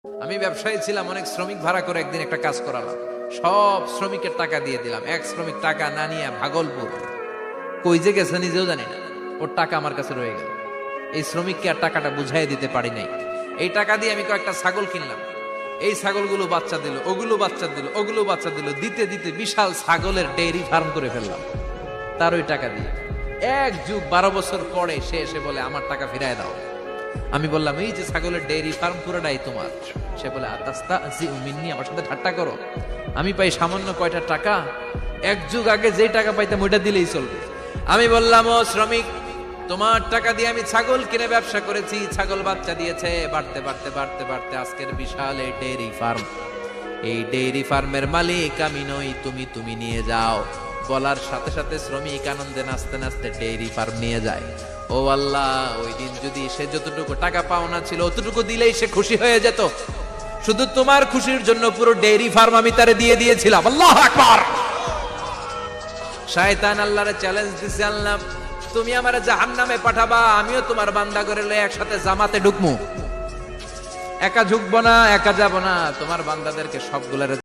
আমি ব্যবসায়ী ছিলাম, অনেক শ্রমিক ভাড়া করে একদিন একটা কাজ করালাম। সব শ্রমিকের টাকা দিয়ে দিলাম। এক শ্রমিক টাকা না নিয়ে ভাগলপুর কই যে গেছে নিজেও জানি না, ওর টাকা আমার কাছে রয়ে গেল। এই শ্রমিককে আর টাকাটা বুঝাই দিতে পারি নাই। এই টাকা দিয়ে আমি কয়েকটা ছাগল কিনলাম। এই ছাগলগুলো বাচ্চা দিল, ওগুলো বাচ্চা দিল, ওগুলো বাচ্চা দিল, দিতে দিতে বিশাল ছাগলের ডেইরি ফার্ম করে ফেললাম তার ওই টাকা দিয়ে। এক যুগ 12 বছর পরে সে এসে বলে আমার টাকা ফিরায় দাও। আমি বললাম এই যে ছাগলের ডেইরি ফার্ম পুরোটাই তোমার। সে বলে আতাস্তা জি মিন্নি, আমার সাথে ঠাট্টা করো? আমি পাই সামান্য কয়টা টাকা, এক যুগ আগে যে টাকা পাইতাম ওইটা দিলেই চলবে। আমি বললাম ও শ্রমিক, তোমার টাকা দিয়ে আমি ছাগল কিনে ব্যবসা করেছি, ছাগল বাচ্চা দিয়েছে, বাড়তে বাড়তে বাড়তে বাড়তে আজকের বিশাল এই ডেইরি ফার্ম। এই ডেইরি ফার্মের মালিক আমি নই, তুমি নিয়ে যাও। বলার সাথে সাথে শ্রমিক আনন্দে নাচতে নাচতে ডেইরি ফার্ম নিয়ে যায়। ও আল্লাহ, ওই দিন যদি সে যতটুকু টাকা পাওনা ছিল অতটুকু দিলেই সে খুশি হয়ে যেত। শুধু তোমার খুশির জন্য পুরো ডেইরি ফার্ম আমি তারে দিয়ে দিয়েছিলাম। আল্লাহু আকবার। শয়তান আল্লাহরে চ্যালেঞ্জ দিছে, আল্লাহ তুমি আমারে জাহান্নামে পাঠাবা, আমিও তোমার বান্দা করে লয়ে একসাথে জামাতে ঢুকমু। একা ঢুকবো না, একা যাব না, তোমার বান্দাদেরকে সবগুলারে